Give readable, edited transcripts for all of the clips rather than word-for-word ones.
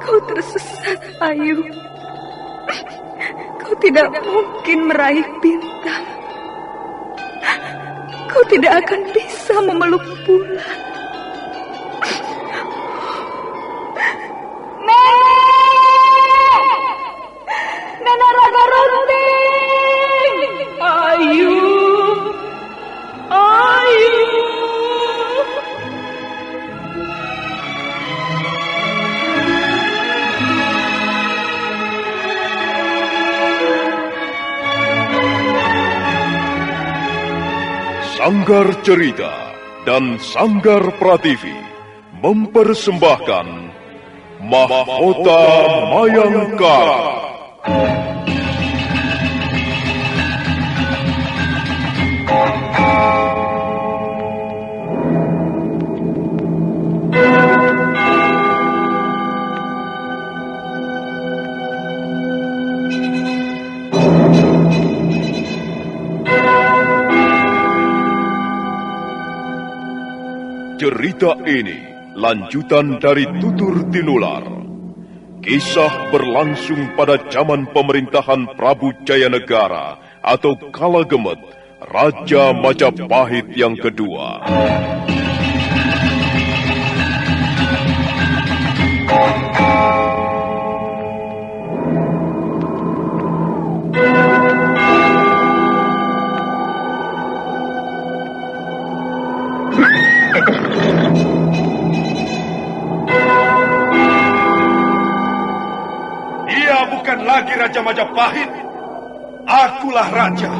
Kau tersesat, Ayu. Kau tidak mungkin meraih bintang. Kau tidak akan bisa memeluk bulan. Nenek Raga Runting! Ayu! Ayu! Sanggar Cerita dan Sanggar Prativi mempersembahkan Mahkota Mayangkara. Cerita ini lanjutan dari Tutur Tinular. Kisah berlangsung pada zaman pemerintahan Prabu Jayanegara atau Kala Gemet, Raja Majapahit yang kedua. Bukan lagi Raja Majapahit. Akulah raja.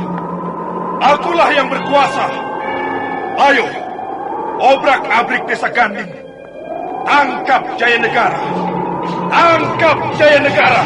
Akulah yang berkuasa. Ayo, obrak-abrik desa Ganding. Tangkap Jayanegara. Tangkap Jayanegara.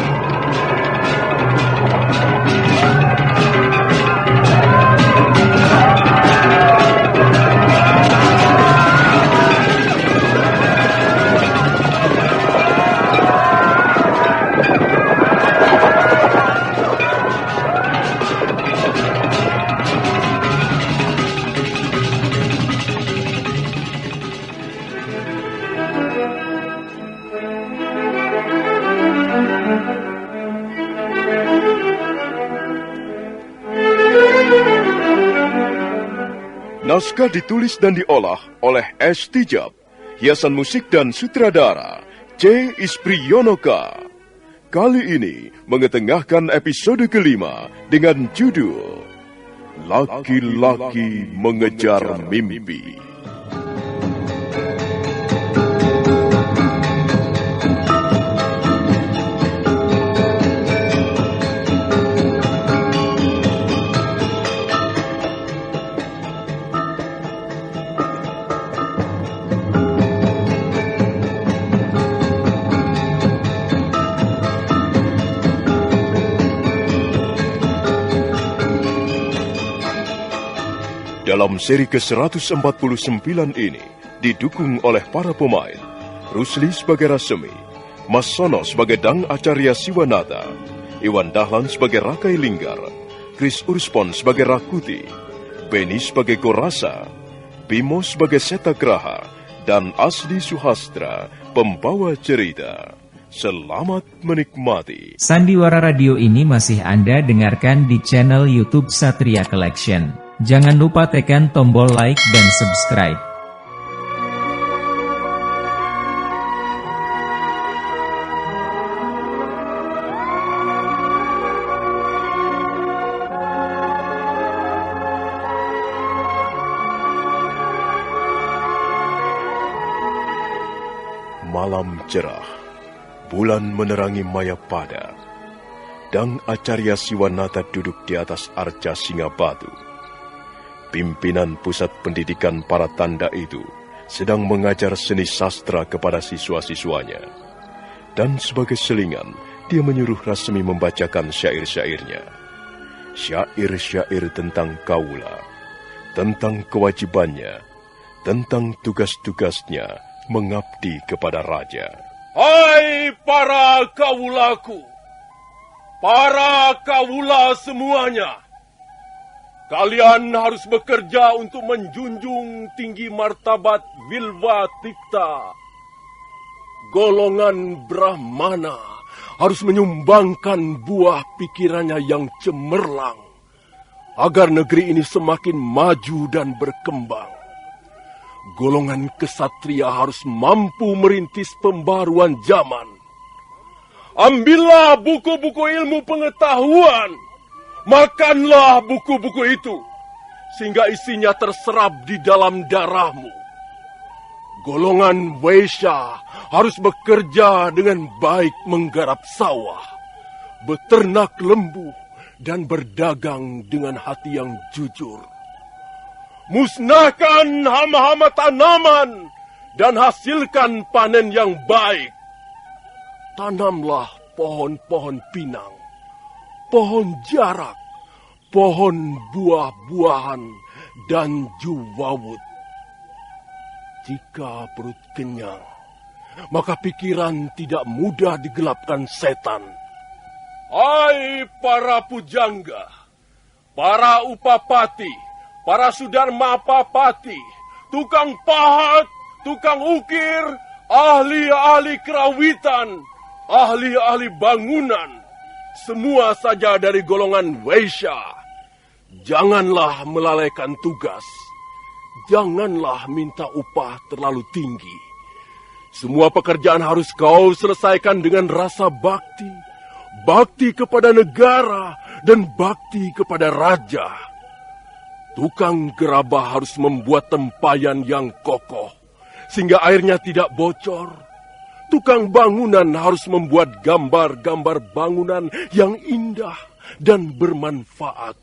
Naskah ditulis dan diolah oleh S. Tijab, hiasan musik dan sutradara C. Ispriyonoka. Kali ini mengetengahkan episode kelima dengan judul Laki-Laki Mengejar Mimpi. Dalam seri ke-149 ini didukung oleh para pemain Rusli sebagai Rasemi, Mas Sono sebagai Dang Acarya Siwanata, Iwan Dahlan sebagai Rakai Linggar, Kris Urspon sebagai Rakuti, Beni sebagai Gorasa, Bimo sebagai Setagraha, dan Asdi Suhastra pembawa cerita. Selamat menikmati. Sandiwara Radio ini masih Anda dengarkan di channel YouTube Satria Collection. Jangan lupa tekan tombol like dan subscribe. Malam cerah, bulan menerangi Mayapada. Dang Acarya Siwanata duduk di atas arca Singabatu. Pimpinan pusat pendidikan para tanda itu sedang mengajar seni sastra kepada siswa-siswanya. Dan sebagai selingan, dia menyuruh Rasemi membacakan syair-syairnya. Syair-syair tentang kaula, tentang kewajibannya, tentang tugas-tugasnya mengabdi kepada raja. Hai para kaulaku, para kaula semuanya. Kalian harus bekerja untuk menjunjung tinggi martabat Wilwa Tikta. golongan Brahmana harus menyumbangkan buah pikirannya yang cemerlang agar negeri ini semakin maju dan berkembang. Golongan kesatria harus mampu merintis pembaruan zaman. Ambillah buku-buku ilmu pengetahuan, makanlah buku-buku itu, sehingga isinya terserap di dalam darahmu. Golongan Vaishya harus bekerja dengan baik menggarap sawah, beternak lembu, dan berdagang dengan hati yang jujur. Musnahkan hama-hama tanaman dan hasilkan panen yang baik. Tanamlah pohon-pohon pinang, pohon jarak, pohon buah-buahan, dan juwawut. Jika perut kenyang, maka pikiran tidak mudah digelapkan setan. Hai para pujangga, para upapati, para sudarmapapati, tukang pahat, tukang ukir, ahli-ahli kerawitan, ahli-ahli bangunan, semua saja dari golongan Vaishya. Janganlah melalaikan tugas. Janganlah minta upah terlalu tinggi. Semua pekerjaan harus kau selesaikan dengan rasa bakti. Bakti kepada negara dan bakti kepada raja. Tukang gerabah harus membuat tempayan yang kokoh, sehingga airnya tidak bocor. Tukang bangunan harus membuat gambar-gambar bangunan yang indah dan bermanfaat.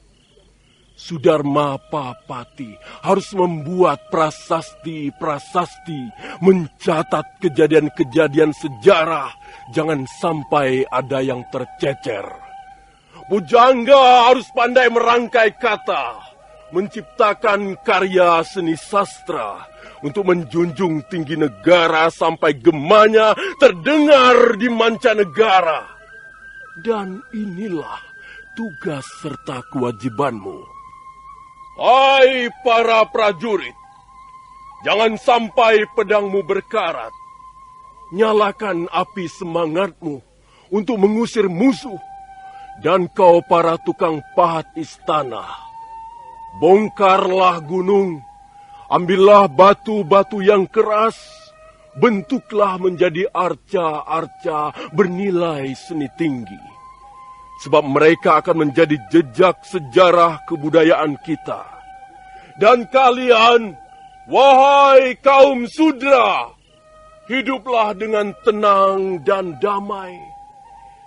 Sudarmapapati harus membuat prasasti-prasasti, mencatat kejadian-kejadian sejarah, jangan sampai ada yang tercecer. Pujangga harus pandai merangkai kata, menciptakan karya seni sastra, untuk menjunjung tinggi negara sampai gemanya terdengar di mancanegara. Dan inilah tugas serta kewajibanmu. Hai para prajurit, jangan sampai pedangmu berkarat. Nyalakan api semangatmu untuk mengusir musuh. Dan kau para tukang pahat istana, bongkarlah gunung, ambillah batu-batu yang keras, bentuklah menjadi arca-arca bernilai seni tinggi. Sebab mereka akan menjadi jejak sejarah kebudayaan kita. Dan kalian, wahai kaum Sudra, hiduplah dengan tenang dan damai.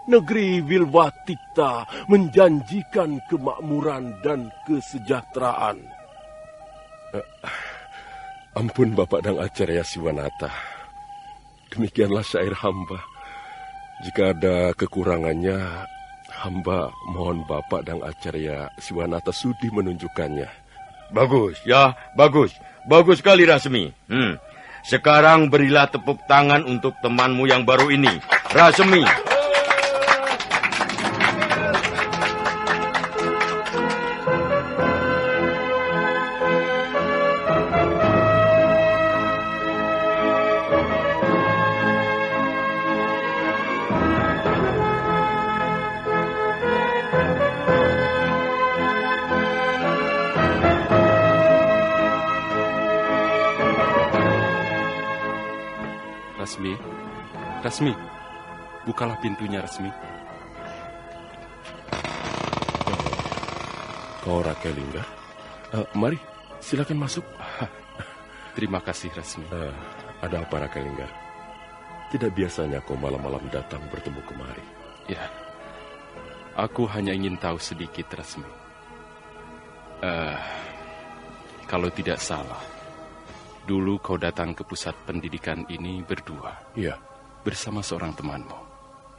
Negeri Wilwatikta menjanjikan kemakmuran dan kesejahteraan. Ampun Bapak Dang Acarya Siwanata. Demikianlah syair hamba. Jika ada kekurangannya, hamba mohon Bapak Dang Acarya Siwanata sudi menunjukkannya. Bagus, ya, bagus. Bagus sekali, Rasmi. Sekarang berilah tepuk tangan untuk temanmu yang baru ini, Rasmi. Rasmi, bukalah pintunya, Rasmi. Kau Rakelinggar? Mari, silakan masuk. Terima kasih, Rasmi. Ada apa, Rakelinggar? Tidak biasanya kau malam-malam datang bertemu kemari. Ya, aku hanya ingin tahu sedikit, Rasmi. Kalau tidak salah, dulu kau datang ke pusat pendidikan ini berdua. Iya. Bersama seorang temanmu.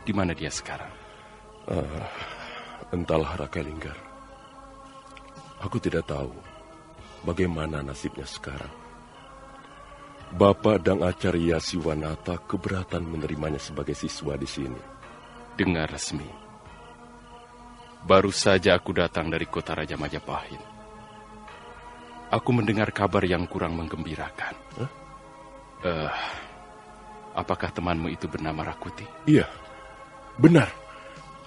Di mana dia sekarang? Entahlah, Rakelinggar. Aku tidak tahu bagaimana nasibnya sekarang. Bapak Dang Acarya Siwanata keberatan menerimanya sebagai siswa di sini. Dengar, Resmi. Baru saja aku datang dari kota Raja Majapahit. Aku mendengar kabar yang kurang menggembirakan. apakah temanmu itu bernama Rakuti? Iya, benar.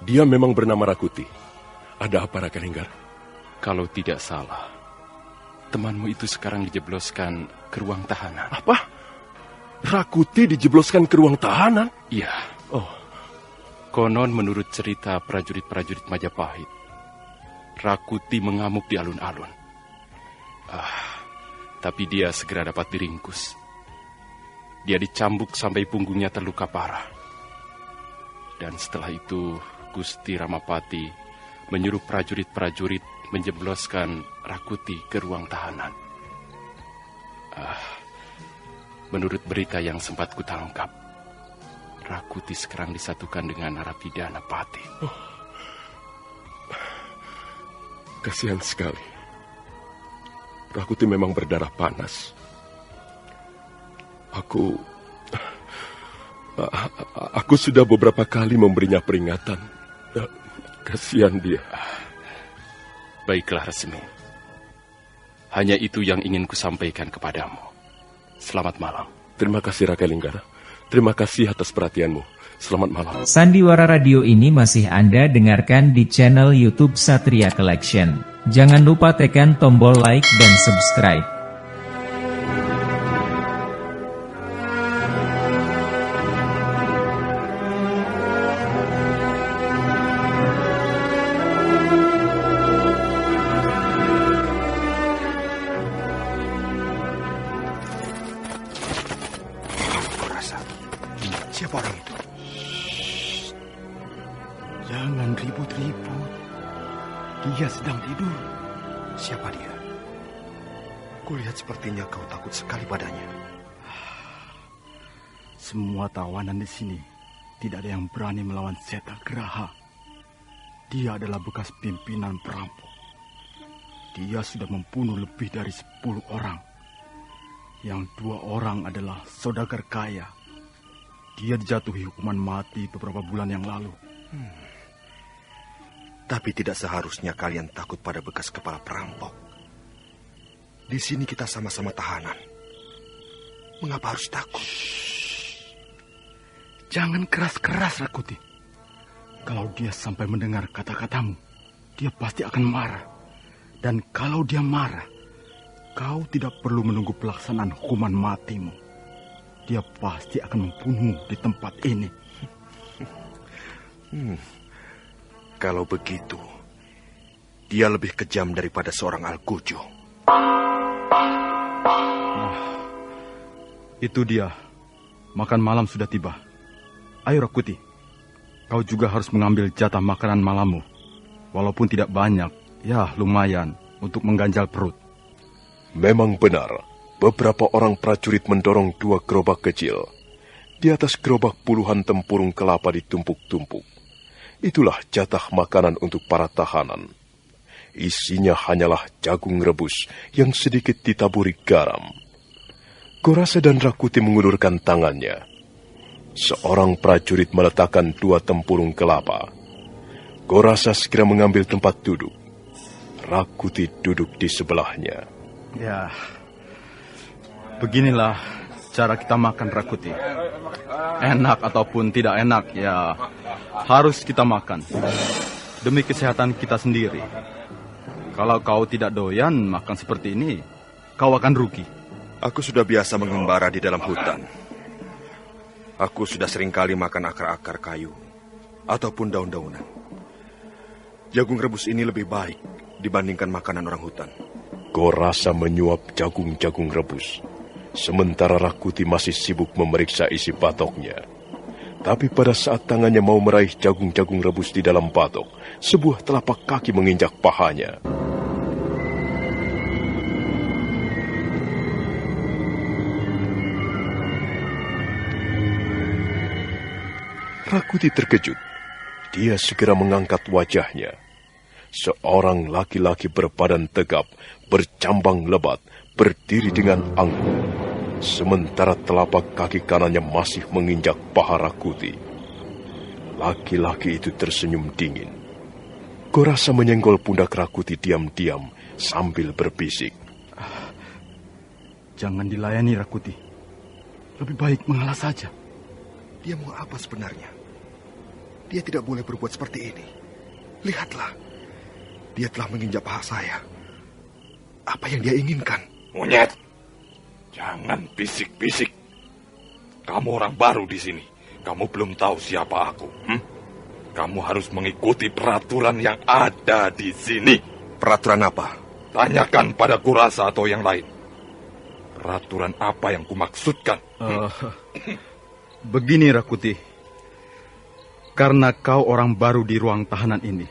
Dia memang bernama Rakuti. Ada apa, Raka Linggar? Kalau tidak salah, temanmu itu sekarang dijebloskan ke ruang tahanan. Apa? Rakuti dijebloskan ke ruang tahanan? Iya. Oh, Konon menurut cerita prajurit-prajurit Majapahit, Rakuti mengamuk di alun-alun. Tapi dia segera dapat diringkus. Dia dicambuk sampai punggungnya terluka parah. Dan setelah itu, Gusti Ramapati menyuruh prajurit-prajurit menjebloskan Rakuti ke ruang tahanan. Menurut berita yang sempat kutangkap, Rakuti sekarang disatukan dengan narapidana Pati. Oh. Kasihan sekali. Rakuti memang berdarah panas. Aku sudah beberapa kali memberinya peringatan. Kasihan dia. Baiklah, Resmi. Hanya itu yang ingin kusampaikan kepadamu. Selamat malam. Terima kasih, Raka Linggar. Terima kasih atas perhatianmu. Selamat malam. Sandiwara Radio ini masih Anda dengarkan di channel YouTube Satria Collection. Jangan lupa tekan tombol like dan subscribe. Siapa orang itu? Jangan ribut-ribut. Dia sedang tidur. Siapa dia? Kulihat sepertinya kau takut sekali padanya. Semua tawanan di sini tidak ada yang berani melawan Setagraha. Dia adalah bekas pimpinan perampok. Dia sudah membunuh lebih dari 10 orang. Yang 2 orang adalah saudagar kaya. Dia dijatuhi hukuman mati beberapa bulan yang lalu. Tapi tidak seharusnya kalian takut pada bekas kepala perampok. Di sini kita sama-sama tahanan. Mengapa harus takut? Jangan keras-keras, Rakuti. Kalau dia sampai mendengar kata-katamu, dia pasti akan marah. Dan kalau dia marah, kau tidak perlu menunggu pelaksanaan hukuman matimu. Dia pasti akan membunuhmu di tempat ini. Kalau begitu, dia lebih kejam daripada seorang Algojo. Itu dia. Makan malam sudah tiba. Ayo Rakuti, kau juga harus mengambil jatah makanan malammu. Walaupun tidak banyak, ya lumayan untuk mengganjal perut. Memang benar. Beberapa orang prajurit mendorong 2 gerobak kecil. Di atas gerobak puluhan tempurung kelapa ditumpuk-tumpuk. Itulah jatah makanan untuk para tahanan. Isinya hanyalah jagung rebus yang sedikit ditaburi garam. Gorasa dan Rakuti mengulurkan tangannya. Seorang prajurit meletakkan 2 tempurung kelapa. Gorasa segera mengambil tempat duduk. Rakuti duduk di sebelahnya. Ya, beginilah cara kita makan, Rakuti. Enak ataupun tidak enak, ya harus kita makan. Demi kesehatan kita sendiri. Kalau kau tidak doyan makan seperti ini, kau akan rugi. Aku sudah biasa mengembara di dalam hutan. Aku sudah seringkali makan akar-akar kayu ataupun daun-daunan. Jagung rebus ini lebih baik dibandingkan makanan orang hutan. Gorasa menyuap jagung-jagung rebus. Sementara Rakuti masih sibuk memeriksa isi patoknya. Tapi pada saat tangannya mau meraih jagung-jagung rebus di dalam patok, sebuah telapak kaki menginjak pahanya. Rakuti terkejut. Dia segera mengangkat wajahnya. Seorang laki-laki berbadan tegap, bercambang lebat, berdiri dengan angkuh. Sementara telapak kaki kanannya masih menginjak paha Rakuti. Laki-laki itu tersenyum dingin. Gorasa menyenggol pundak Rakuti diam-diam sambil berbisik. Jangan dilayani, Rakuti. Lebih baik mengalah saja. Dia mau apa sebenarnya? Dia tidak boleh berbuat seperti ini. Lihatlah, dia telah menginjak paha saya. Apa yang dia inginkan? Monyet, jangan bisik-bisik. Kamu orang baru di sini. Kamu belum tahu siapa aku. Kamu harus mengikuti peraturan yang ada di sini. Peraturan apa? Tanyakan pada Kurasa atau yang lain. Peraturan apa yang kumaksudkan? Begini, Rakuti. Karena kau orang baru di ruang tahanan ini,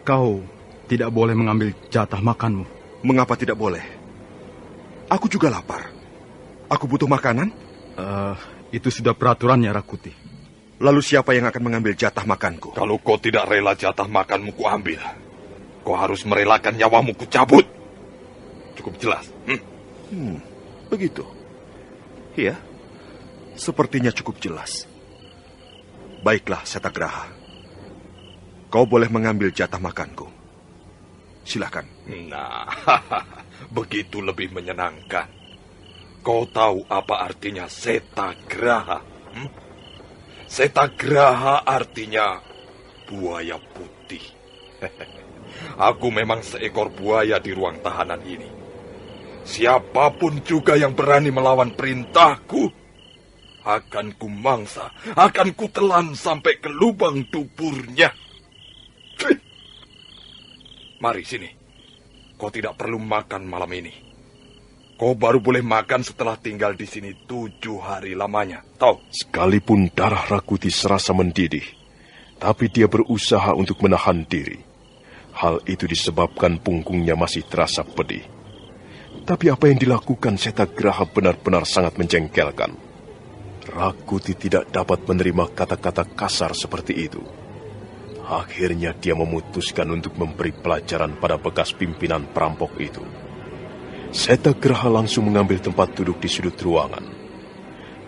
kau tidak boleh mengambil jatah makanmu. Mengapa tidak boleh? Aku juga lapar. Aku butuh makanan. Itu sudah peraturannya, Rakuti. Lalu siapa yang akan mengambil jatah makanku? Kalau kau tidak rela jatah makanmu kuambil, kau harus merelakan nyawamu kucabut. Cukup jelas? Begitu. Iya, sepertinya cukup jelas. Baiklah, Setagraha. Kau boleh mengambil jatah makanku. Silakan. Nah, begitu lebih menyenangkan. Kau tahu apa artinya Setagraha? Setagraha artinya buaya putih. Aku memang seekor buaya di ruang tahanan ini. Siapapun juga yang berani melawan perintahku, akan kumangsa, akan kutelan sampai ke lubang duburnya. Mari sini. Kau tidak perlu makan malam ini. Kau baru boleh makan setelah tinggal di sini 7 hari lamanya. Tahu? Sekalipun darah Rakuti serasa mendidih, tapi dia berusaha untuk menahan diri. Hal itu disebabkan punggungnya masih terasa pedih. Tapi apa yang dilakukan Setagraha benar-benar sangat menjengkelkan. Rakuti tidak dapat menerima kata-kata kasar seperti itu. Akhirnya dia memutuskan untuk memberi pelajaran pada bekas pimpinan perampok itu. Setagraha langsung mengambil tempat duduk di sudut ruangan.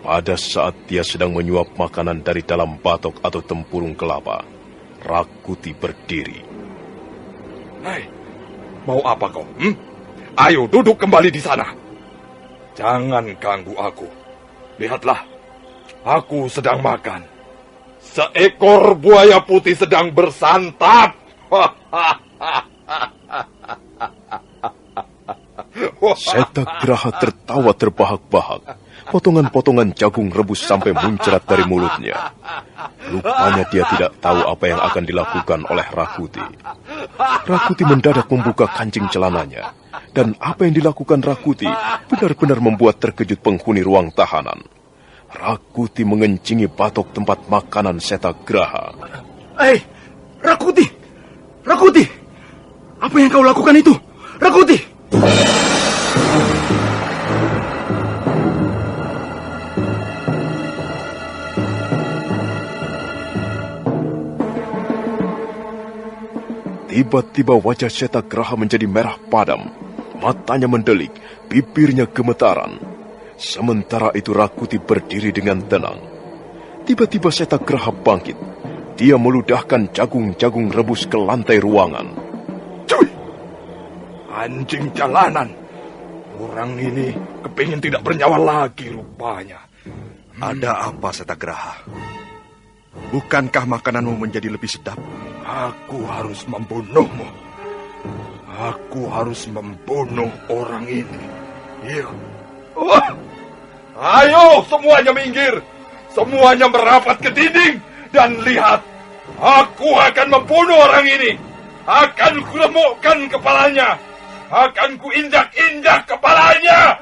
Pada saat dia sedang menyuap makanan dari dalam batok atau tempurung kelapa, Rakuti berdiri. Hei, mau apa kau? Ayo duduk kembali di sana. Jangan ganggu aku. Lihatlah, aku sedang makan. Seekor buaya putih sedang bersantap. Setagraha tertawa terbahak-bahak. Potongan-potongan jagung rebus sampai muncrat dari mulutnya. Rupanya dia tidak tahu apa yang akan dilakukan oleh Rakuti. Rakuti mendadak membuka kancing celananya. Dan apa yang dilakukan Rakuti benar-benar membuat terkejut penghuni ruang tahanan. Rakuti mengencingi batok tempat makanan Setagraha. Rakuti! Rakuti! Apa yang kau lakukan itu? Rakuti! Tiba-tiba wajah Setagraha menjadi merah padam. Matanya mendelik, bibirnya gemetaran. Sementara itu Rakuti berdiri dengan tenang. Tiba-tiba Setagraha bangkit. Dia meludahkan jagung-jagung rebus ke lantai ruangan. Cuy! Anjing jalanan. Orang ini kepingin tidak bernyawa lagi rupanya. Ada apa, Setagraha? Bukankah makananmu menjadi lebih sedap? Aku harus membunuhmu. Aku harus membunuh orang ini. Iya. Wah! Ayo semuanya minggir. Semuanya merapat ke dinding. Dan lihat. Aku akan membunuh orang ini. Akan kuremukkan kepalanya. Akan kuinjak-injak kepalanya.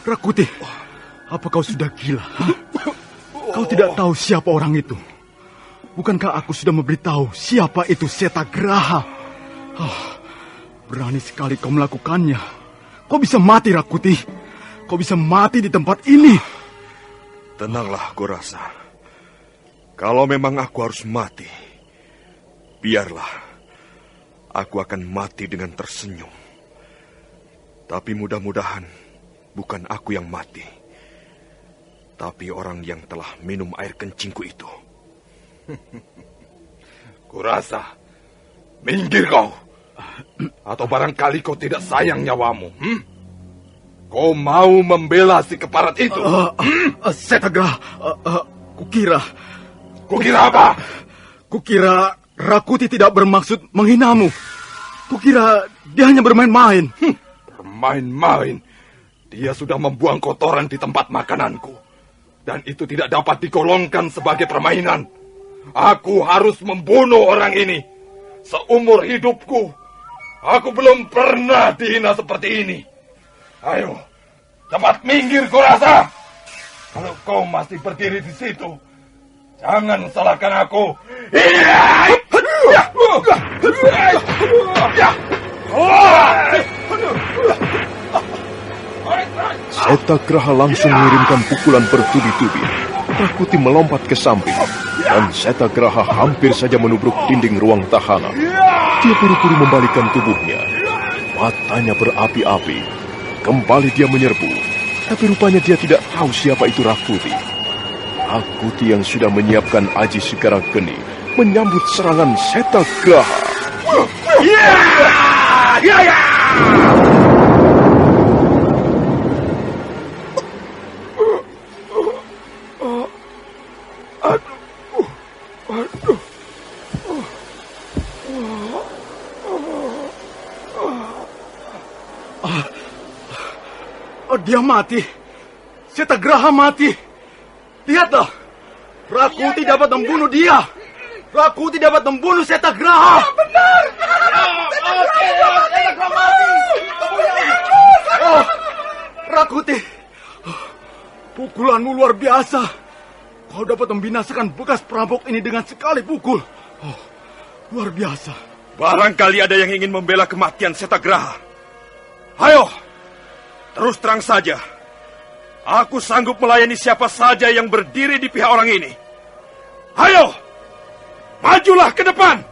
Rakuti, apa kau sudah gila? Kau tidak tahu siapa orang itu? Bukankah aku sudah memberitahu siapa itu Setagraha? Berani sekali kau melakukannya. Kau bisa mati, Rakuti. Kau bisa mati di tempat ini. Tenanglah, Gorasa. Kalau memang aku harus mati, biarlah. Aku akan mati dengan tersenyum. Tapi mudah-mudahan bukan aku yang mati, tapi orang yang telah minum air kencingku itu. Kurasa, minggir kau. Atau barangkali kau tidak sayang nyawamu. Kau mau membela si keparat itu? Setagraha, kukira apa? Kukira Rakuti tidak bermaksud menghinamu. Kukira dia hanya bermain-main. Bermain-main? Dia sudah membuang kotoran di tempat makananku. Dan itu tidak dapat digolongkan sebagai permainan. Aku harus membunuh orang ini. Seumur hidupku, aku belum pernah dihina seperti ini. Ayo, cepat minggir, Kurasa. Kalau kau masih berdiri di situ, jangan salahkan aku. Setagraha langsung mengirimkan pukulan bertubi-tubi. Rakuti melompat ke samping, dan Setagraha hampir saja menubruk dinding ruang tahanan. Dia buru-buru membalikkan tubuhnya. Matanya berapi-api. Kembali dia menyerbu, tapi rupanya dia tidak tahu siapa itu Rakuti. Rakuti yang sudah menyiapkan aji segara geni menyambut serangan Setagraha. Dia mati. Setagraha mati. Lihatlah. Rakuti dapat membunuh dia. Rakuti dapat membunuh Setagraha. Benar. Setagraha mati. Rakuti. Pukulanmu luar biasa. Kau dapat membinasakan bekas perampok ini dengan sekali pukul. Luar biasa. Barangkali ada yang ingin membela kematian Setagraha. Ayo. Terus terang saja, aku sanggup melayani siapa saja yang berdiri di pihak orang ini. Ayo, majulah ke depan.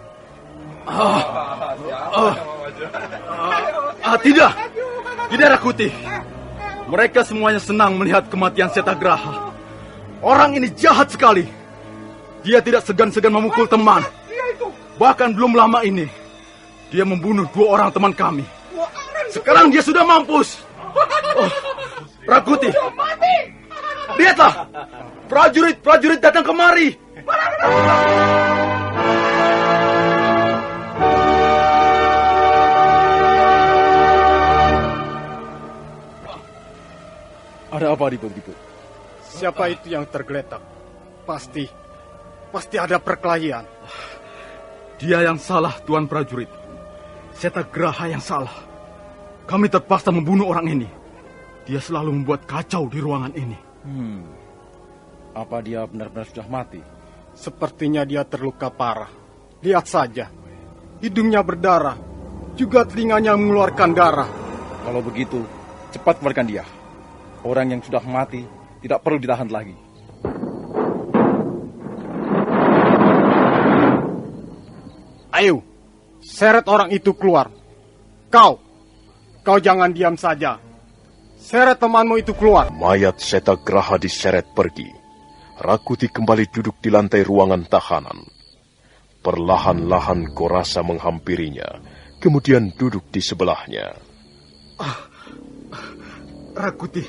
Tidak Rakuti. Mereka semuanya senang melihat kematian Setagraha. Orang ini jahat sekali. Dia tidak segan-segan memukul teman. Bahkan belum lama ini, dia membunuh 2 orang teman kami. Sekarang dia sudah mampus. Rakuti, lihatlah, prajurit datang kemari. Ada apa ribut-ribut? Siapa itu yang tergeletak? Pasti ada perkelahian. Dia yang salah, Tuan Prajurit. Setagraha yang salah. Kami terpaksa membunuh orang ini. Dia selalu membuat kacau di ruangan ini. Apa dia benar-benar sudah mati? Sepertinya dia terluka parah. Lihat saja. Hidungnya berdarah. Juga telinganya mengeluarkan darah. Kalau begitu, cepat keluarkan dia. Orang yang sudah mati tidak perlu ditahan lagi. Ayo, seret orang itu keluar. Kau jangan diam saja. Seret temanmu itu keluar. Mayat Setagraha diseret pergi. Rakuti kembali duduk di lantai ruangan tahanan. Perlahan-lahan Gorasa menghampirinya, kemudian duduk di sebelahnya. Rakuti,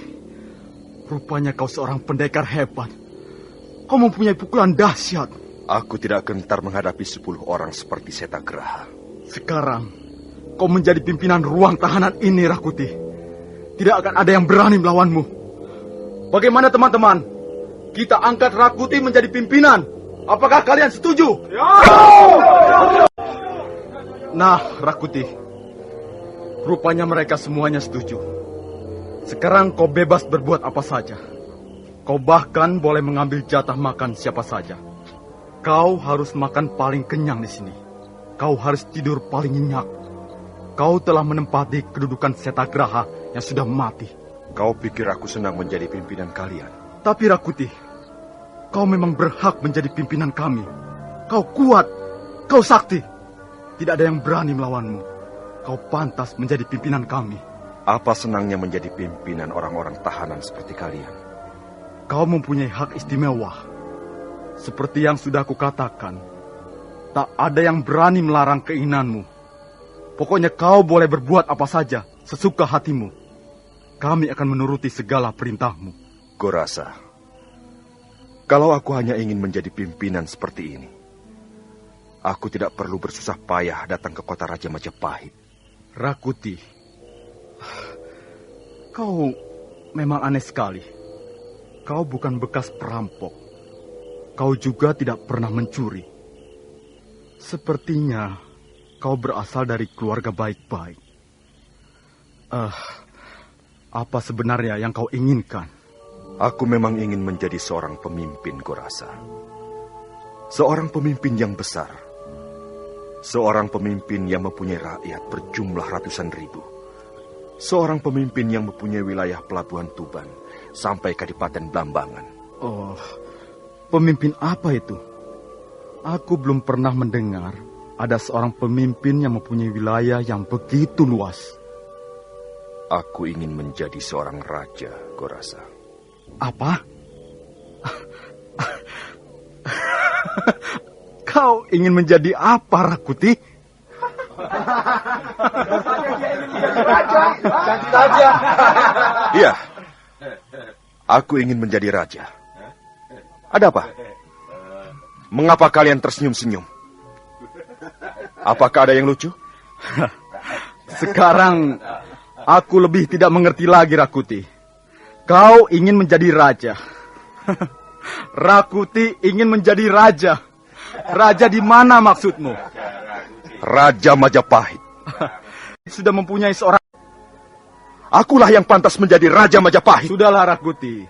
rupanya kau seorang pendekar hebat. Kau mempunyai pukulan dahsyat. Aku tidak gentar menghadapi 10 orang seperti Setagraha. Sekarang, kau menjadi pimpinan ruang tahanan ini, Rakuti. Tidak akan ada yang berani melawanmu. Bagaimana teman-teman? Kita angkat Rakuti menjadi pimpinan. Apakah kalian setuju? Ya! Nah, Rakuti. Rupanya mereka semuanya setuju. Sekarang kau bebas berbuat apa saja. Kau bahkan boleh mengambil jatah makan siapa saja. Kau harus makan paling kenyang di sini. Kau harus tidur paling nyenyak. Kau telah menempati kedudukan Setagraha yang sudah mati. Kau pikir aku senang menjadi pimpinan kalian? Tapi Rakuti, kau memang berhak menjadi pimpinan kami. Kau kuat, kau sakti. Tidak ada yang berani melawanmu. Kau pantas menjadi pimpinan kami. Apa senangnya menjadi pimpinan orang-orang tahanan seperti kalian? Kau mempunyai hak istimewa. Seperti yang sudah aku katakan, tak ada yang berani melarang keinginanmu. Pokoknya kau boleh berbuat apa saja, sesuka hatimu. Kami akan menuruti segala perintahmu. Gorasa, kalau aku hanya ingin menjadi pimpinan seperti ini, aku tidak perlu bersusah payah datang ke kota Raja Majapahit. Rakuti, kau memang aneh sekali. Kau bukan bekas perampok. Kau juga tidak pernah mencuri. Sepertinya kau berasal dari keluarga baik-baik. Apa sebenarnya yang kau inginkan? Aku memang ingin menjadi seorang pemimpin, Gorasa. Seorang pemimpin yang besar. Seorang pemimpin yang mempunyai rakyat berjumlah ratusan ribu. Seorang pemimpin yang mempunyai wilayah pelabuhan Tuban sampai Kadipaten Blambangan. Oh, pemimpin apa itu? Aku belum pernah mendengar ada seorang pemimpin yang mempunyai wilayah yang begitu luas. Aku ingin menjadi seorang raja, Gorasa. Apa? Kau ingin menjadi apa, Rakuti? Iya, aku ingin menjadi raja. Ada apa? Mengapa kalian tersenyum-senyum? Apakah ada yang lucu? Sekarang aku lebih tidak mengerti lagi, Rakuti. Kau ingin menjadi raja. Rakuti ingin menjadi raja. Raja di mana maksudmu? Raja Majapahit. Sudah mempunyai seorang... Akulah yang pantas menjadi Raja Majapahit. Sudahlah, Rakuti.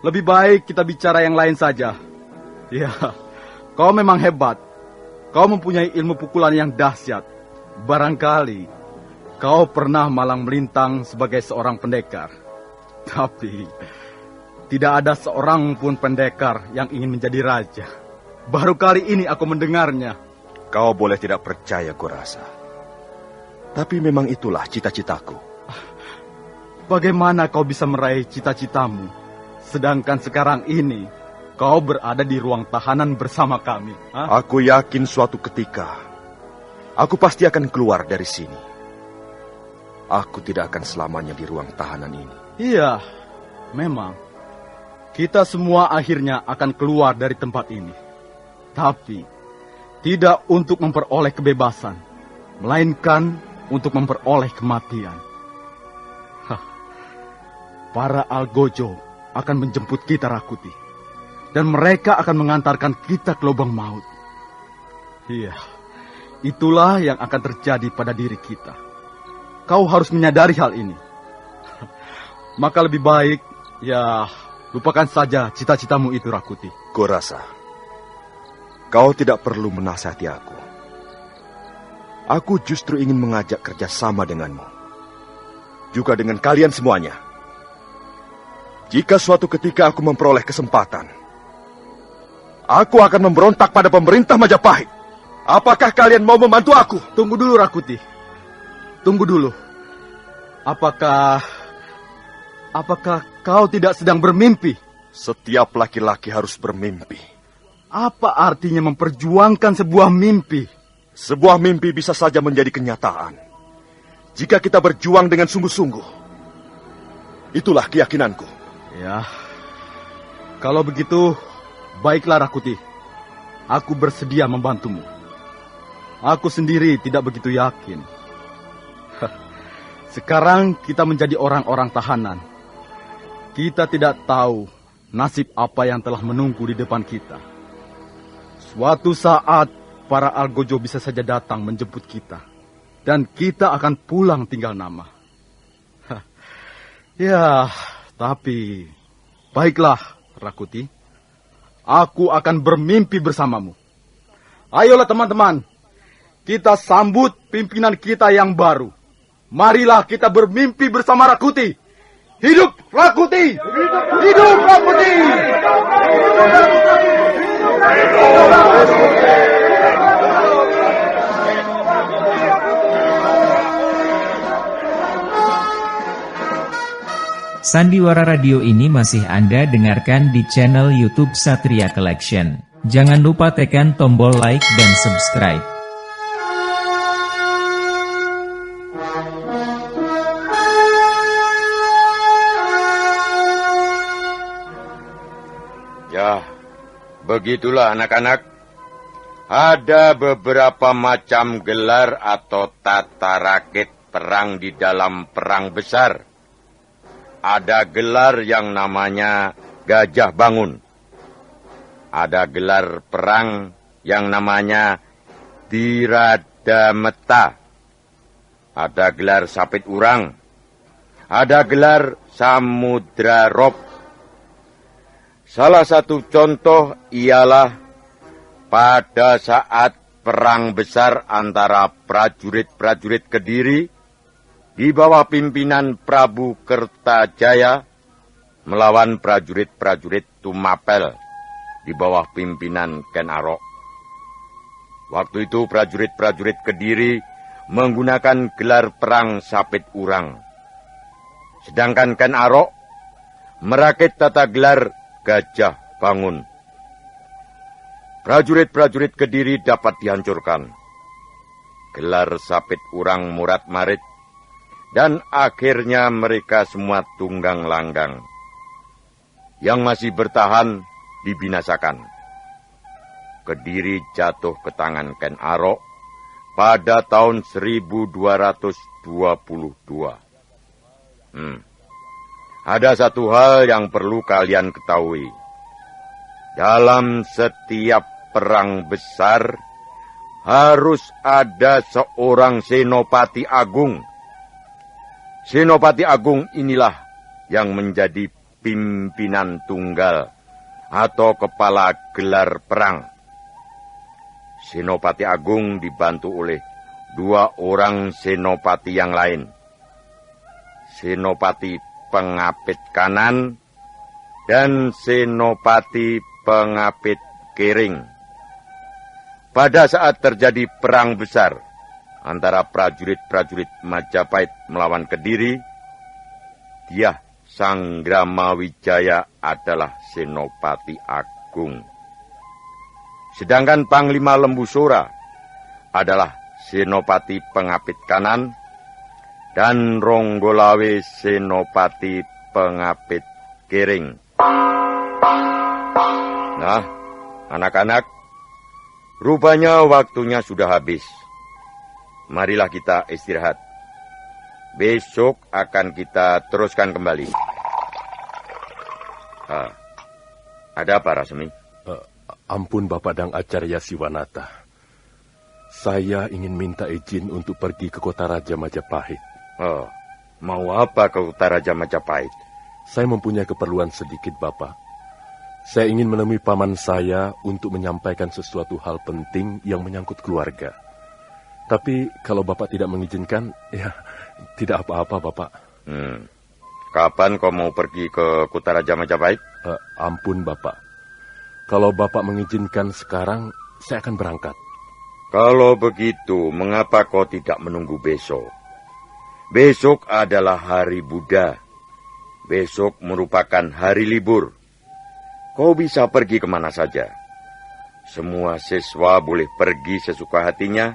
Lebih baik kita bicara yang lain saja. Ya, kau memang hebat. Kau mempunyai ilmu pukulan yang dahsyat. Barangkali kau pernah malang melintang sebagai seorang pendekar. Tapi tidak ada seorang pun pendekar yang ingin menjadi raja. Baru kali ini aku mendengarnya. Kau boleh tidak percaya, Gorasa. Tapi memang itulah cita-citaku. Bagaimana kau bisa meraih cita-citamu, sedangkan sekarang ini kau berada di ruang tahanan bersama kami? Aku yakin suatu ketika aku pasti akan keluar dari sini. Aku tidak akan selamanya di ruang tahanan ini. Iya, memang. Kita semua akhirnya akan keluar dari tempat ini. Tapi tidak untuk memperoleh kebebasan, melainkan untuk memperoleh kematian. Para Algojo akan menjemput kita, Rakuti. Dan mereka akan mengantarkan kita ke lubang maut. Iya, itulah yang akan terjadi pada diri kita. Kau harus menyadari hal ini. Maka lebih baik, ya, lupakan saja cita-citamu itu, Rakuti. Gorasa, kau tidak perlu menasihati aku. Aku justru ingin mengajak kerjasama denganmu. Juga dengan kalian semuanya. Jika suatu ketika aku memperoleh kesempatan, aku akan memberontak pada pemerintah Majapahit. Apakah kalian mau membantu aku? Tunggu dulu, Rakuti. Tunggu dulu. Apakah kau tidak sedang bermimpi? Setiap laki-laki harus bermimpi. Apa artinya memperjuangkan sebuah mimpi? Sebuah mimpi bisa saja menjadi kenyataan jika kita berjuang dengan sungguh-sungguh. Itulah keyakinanku. Ya, kalau begitu, baiklah, Rakuti. Aku bersedia membantumu. Aku sendiri tidak begitu yakin. Sekarang kita menjadi orang-orang tahanan. Kita tidak tahu nasib apa yang telah menunggu di depan kita. Suatu saat, para Algojo bisa saja datang menjemput kita. Dan kita akan pulang tinggal nama. Ya, tapi baiklah, Rakuti. Aku akan bermimpi bersamamu. Ayolah teman-teman, kita sambut pimpinan kita yang baru. marilah kita bermimpi bersama Rakuti. Hidup Rakuti! Hidup Rakuti! Sandiwara Radio ini masih Anda dengarkan di channel YouTube Satria Collection. Jangan lupa tekan tombol like dan subscribe. Ya, begitulah anak-anak. Ada beberapa macam gelar atau tata rakit perang di dalam perang besar. Ada gelar yang namanya Gajah Bangun. Ada gelar perang yang namanya Tiradameta. Ada gelar Sapit Urang. Ada gelar Samudra Rob. Salah satu contoh ialah pada saat perang besar antara prajurit-prajurit Kediri di bawah pimpinan Prabu Kertajaya melawan prajurit-prajurit Tumapel di bawah pimpinan Ken Arok. Waktu itu prajurit-prajurit Kediri menggunakan gelar perang Sapit Urang. Sedangkan Ken Arok merakit tata gelar Gajah Bangun. Prajurit-prajurit Kediri dapat dihancurkan. Gelar Sapit Urang Murat Marit. Dan akhirnya mereka semua tunggang langgang. Yang masih bertahan dibinasakan. Kediri jatuh ke tangan Ken Arok pada tahun 1222. Ada satu hal yang perlu kalian ketahui. Dalam setiap perang besar harus ada seorang senopati agung. Senopati agung inilah yang menjadi pimpinan tunggal atau kepala gelar perang. Senopati agung dibantu oleh 2 orang senopati yang lain. Senopati pengapit kanan dan senopati pengapit kering. Pada saat terjadi perang besar antara prajurit-prajurit Majapahit melawan Kediri, Dyah Sanggramawijaya adalah senopati agung. Sedangkan Panglima Lembusura adalah senopati pengapit kanan dan Ronggolawe senopati pengapit kering. Nah, anak-anak, rupanya waktunya sudah habis. Marilah kita istirahat. Besok akan kita teruskan kembali. Ada apa, Rasmi? Ampun Bapak Dang Acarya Siwanata. Saya ingin minta izin untuk pergi ke kota Raja Majapahit. Mau apa ke kota Raja Majapahit? Saya mempunyai keperluan sedikit, Bapak. Saya ingin menemui paman saya untuk menyampaikan sesuatu hal penting yang menyangkut keluarga. Tapi kalau Bapak tidak mengizinkan, ya tidak apa-apa, Bapak. Kapan kau mau pergi ke kota Raja Majapahit? Ampun, Bapak. Kalau Bapak mengizinkan sekarang, saya akan berangkat. Kalau begitu, mengapa kau tidak menunggu besok? Besok adalah hari Buddha. Besok merupakan hari libur. Kau bisa pergi kemana saja. Semua siswa boleh pergi sesuka hatinya,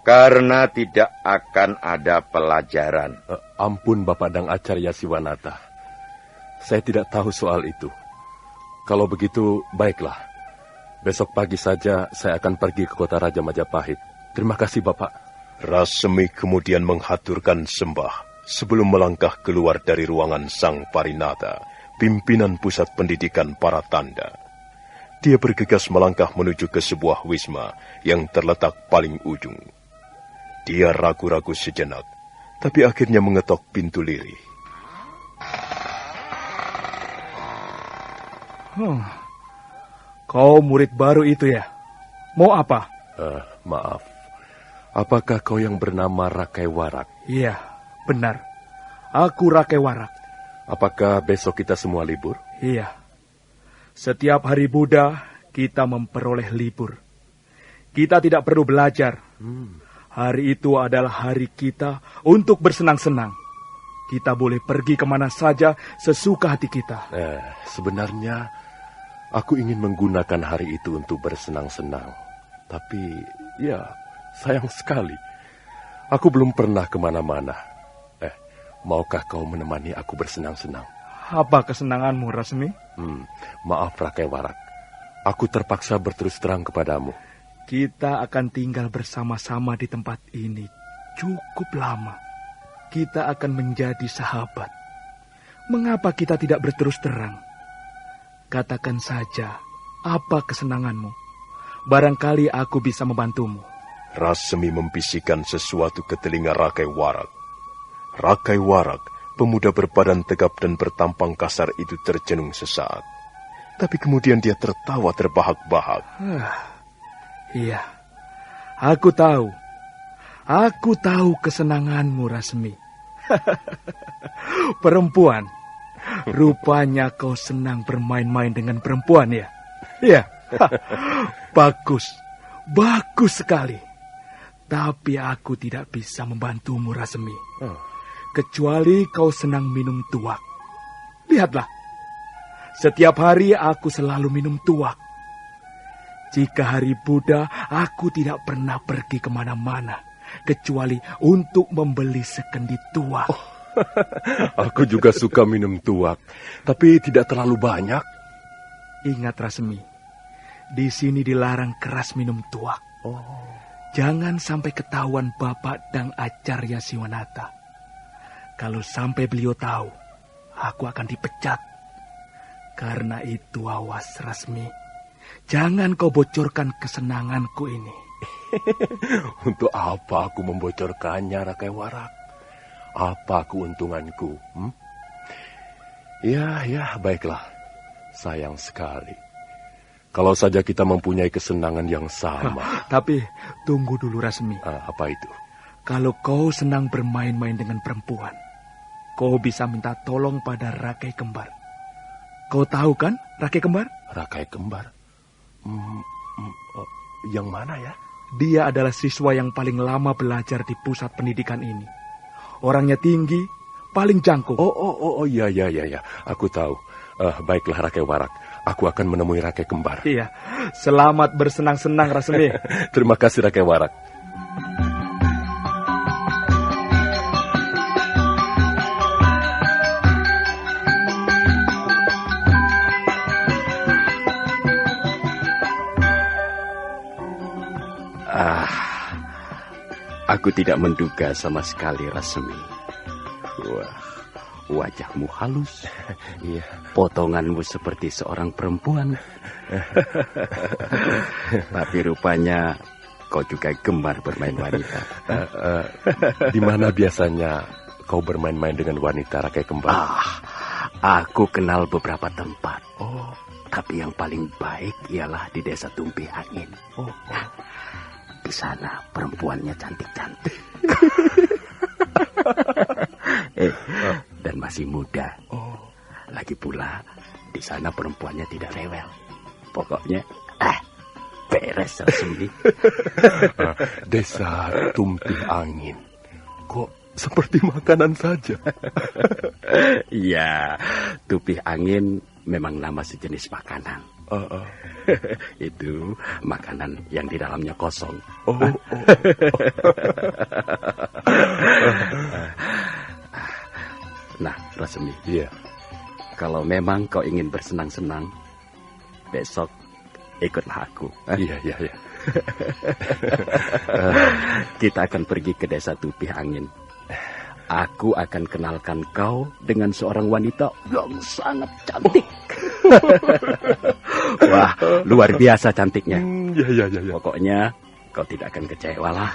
karena tidak akan ada pelajaran. Ampun Bapak Dang Acarya Siwanata. Saya tidak tahu soal itu. Kalau begitu, baiklah. Besok pagi saja saya akan pergi ke kota Raja Majapahit. Terima kasih, Bapak. Rasmi kemudian menghaturkan sembah sebelum melangkah keluar dari ruangan Sang Parinata, pimpinan pusat pendidikan para tanda. Dia bergegas melangkah menuju ke sebuah wisma yang terletak paling ujung. Dia ragu-ragu sejenak, tapi akhirnya mengetok pintu lirih. Kau murid baru itu ya? Mau apa? Maaf. Apakah kau yang bernama Rakai Warak? Iya, benar. Aku Rakai Warak. Apakah besok kita semua libur? Iya. Setiap hari Buddha, kita memperoleh libur. Kita tidak perlu belajar. Hari itu adalah hari kita untuk bersenang-senang. Kita boleh pergi kemana saja sesuka hati kita. Sebenarnya aku ingin menggunakan hari itu untuk bersenang-senang. Tapi ya, sayang sekali. Aku belum pernah kemana-mana. Maukah kau menemani aku bersenang-senang? Apa kesenanganmu, Rasmi? Maaf, Rakai Warak. Aku terpaksa berterus terang kepadamu. Kita akan tinggal bersama-sama di tempat ini cukup lama. Kita akan menjadi sahabat. Mengapa kita tidak berterus terang? Katakan saja, apa kesenanganmu? Barangkali aku bisa membantumu. Rasmi membisikkan sesuatu ke telinga Rakai Warak. Rakai Warak, pemuda berbadan tegap dan bertampang kasar itu tercenung sesaat. Tapi kemudian dia tertawa terbahak-bahak. Iya, aku tahu. Aku tahu kesenanganmu, Rasmi. Perempuan. Rupanya kau senang bermain-main dengan perempuan, ya? Iya. Bagus. Bagus sekali. Tapi aku tidak bisa membantumu, Rasmi. Kecuali kau senang minum tuak. Lihatlah. Setiap hari aku selalu minum tuak. Jika hari Buddha, aku tidak pernah pergi kemana-mana. Kecuali untuk membeli sekendi tuak. Aku juga suka minum tuak. Tapi tidak terlalu banyak. Ingat, Rasmi. Di sini dilarang keras minum tuak. Jangan sampai ketahuan Bapak Dang Acarya Siwanata. Kalau sampai beliau tahu, aku akan dipecat. Karena itu awas, Rasmi. Jangan kau bocorkan kesenanganku ini. Untuk apa aku membocorkannya, Rakai Warak? Apa keuntunganku? Ya, baiklah. Sayang sekali. Kalau saja kita mempunyai kesenangan yang sama. Tapi tunggu dulu, Rasmi. Apa itu? Kalau kau senang bermain-main dengan perempuan, kau bisa minta tolong pada Rakai Kembar. Kau tahu kan Rakai Kembar? Rakai Kembar? Yang mana ya? Dia adalah siswa yang paling lama belajar di pusat pendidikan ini. Orangnya tinggi, paling jangkung. Iya. Aku tahu. Baiklah, Rakai Warak. Aku akan menemui Rakai Kembar. Iya. Selamat bersenang-senang, Rasmi. Terima kasih, Rakai Warak. Aku tidak menduga sama sekali, Rasmi. Wah, wajahmu halus. Iya. Potonganmu seperti seorang perempuan. Tapi rupanya kau juga gemar bermain wanita. Di mana biasanya kau bermain-main dengan wanita, Rakai Kembar? Aku kenal beberapa tempat. Tapi yang paling baik ialah di desa Tumpih Angin. Di sana perempuannya cantik-cantik. Dan masih muda. Lagi pula di sana perempuannya tidak rewel. Pokoknya beres, Rasmi. Desa Tumpih Angin. Kok seperti makanan saja? Iya, Tumpih Angin memang nama sejenis makanan. Itu makanan yang di dalamnya kosong. Nah, Rasmi. Iya. Kalau memang kau ingin bersenang-senang, besok ikutlah aku. Iya. Kita akan pergi ke desa Tumpih Angin. Aku akan kenalkan kau dengan seorang wanita yang sangat cantik. Wah, luar biasa cantiknya. Iya. Pokoknya kau tidak akan kecewa lah.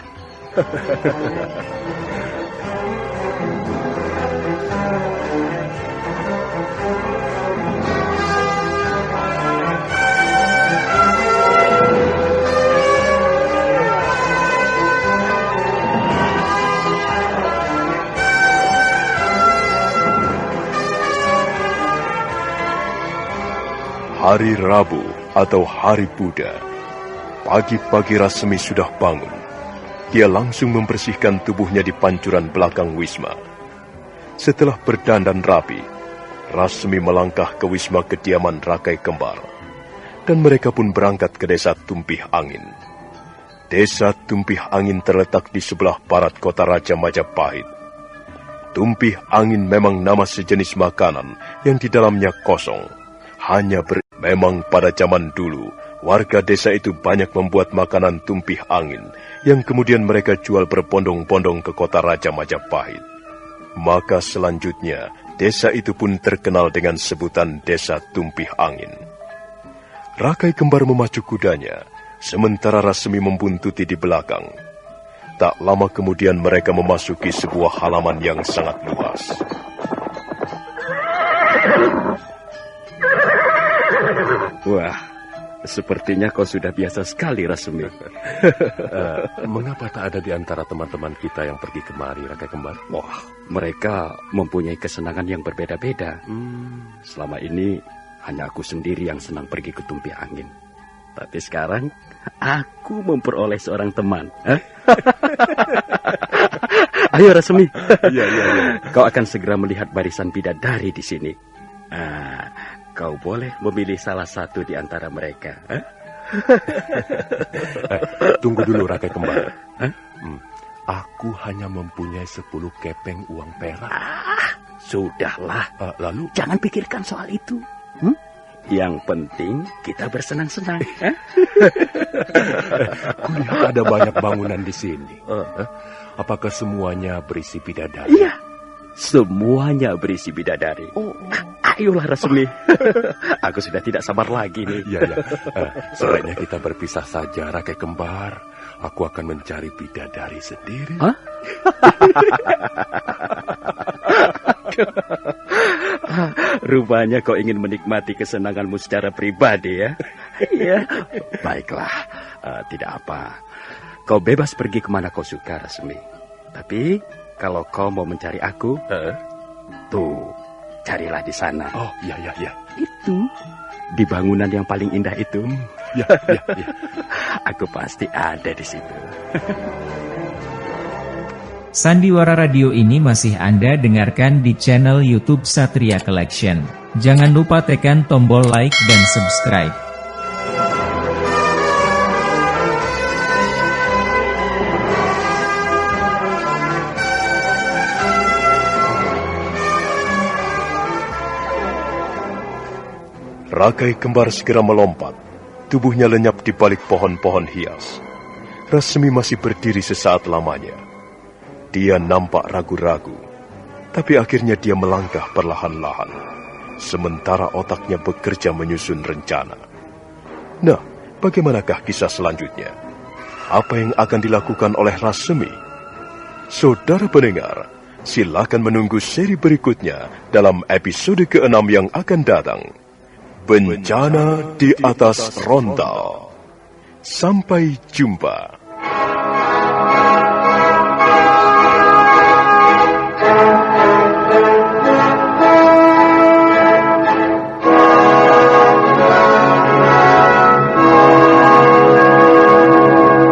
Hari Rabu atau Hari Buddha. Pagi-pagi Rasmi sudah bangun. Dia langsung membersihkan tubuhnya di pancuran belakang Wisma. Setelah berdandan rapi, Rasmi melangkah ke Wisma kediaman Rakai Kembar. Dan mereka pun berangkat ke Desa Tumpih Angin. Desa Tumpih Angin terletak di sebelah barat kota Raja Majapahit. Tumpih Angin memang nama sejenis makanan yang di dalamnya kosong. Memang pada zaman dulu, warga desa itu banyak membuat makanan tumpih angin yang kemudian mereka jual berbondong-bondong ke kota Raja Majapahit. Maka selanjutnya, desa itu pun terkenal dengan sebutan Desa Tumpih Angin. Rakai Kembar memacu kudanya, sementara Rasmi membuntuti di belakang. Tak lama kemudian mereka memasuki sebuah halaman yang sangat luas. Wah, sepertinya kau sudah biasa sekali, Rasmi. Mengapa tak ada di antara teman-teman kita yang pergi kemari, Rakai Kembar? Wah, mereka mempunyai kesenangan yang berbeda-beda. Selama ini hanya aku sendiri yang senang pergi ke Tumpih Angin. Tapi sekarang aku memperoleh seorang teman. Ayo Rasmi. Iya. Kau akan segera melihat barisan bidadari di sini. Kau boleh memilih salah satu di antara mereka. Tunggu dulu, Rakai Kembar. Aku hanya mempunyai 10 kepeng uang perak. Sudahlah. Lalu? Jangan pikirkan soal itu. Yang penting kita bersenang-senang. Kulihat ada banyak bangunan di sini. Apakah semuanya berisi bidadari? Iya, semuanya berisi bidadari. Ayolah Rasmi. Aku sudah tidak sabar lagi nih. Iya. Sebaiknya kita berpisah saja, Rakai Kembar. Aku akan mencari bidadari sendiri. Hah? Rupanya kau ingin menikmati kesenanganmu secara pribadi ya? Iya. Baiklah, tidak apa. Kau bebas pergi kemana kau suka, Rasmi. Tapi kalau kau mau mencari aku, tuh, carilah di sana. Oh, iya. Itu, di bangunan yang paling indah itu. Ya. Aku pasti ada di situ. Sandiwara Radio ini masih Anda dengarkan di channel YouTube Satria Collection. Jangan lupa tekan tombol like dan subscribe. Rakai Kembar segera melompat. Tubuhnya lenyap di balik pohon-pohon hias. Rasmi masih berdiri sesaat lamanya. Dia nampak ragu-ragu, tapi akhirnya dia melangkah perlahan-lahan, sementara otaknya bekerja menyusun rencana. Nah, bagaimanakah kisah selanjutnya? Apa yang akan dilakukan oleh Rasmi? Saudara pendengar, silakan menunggu seri berikutnya dalam episode ke-6 yang akan datang. Bencana di atas Rontal. Sampai jumpa.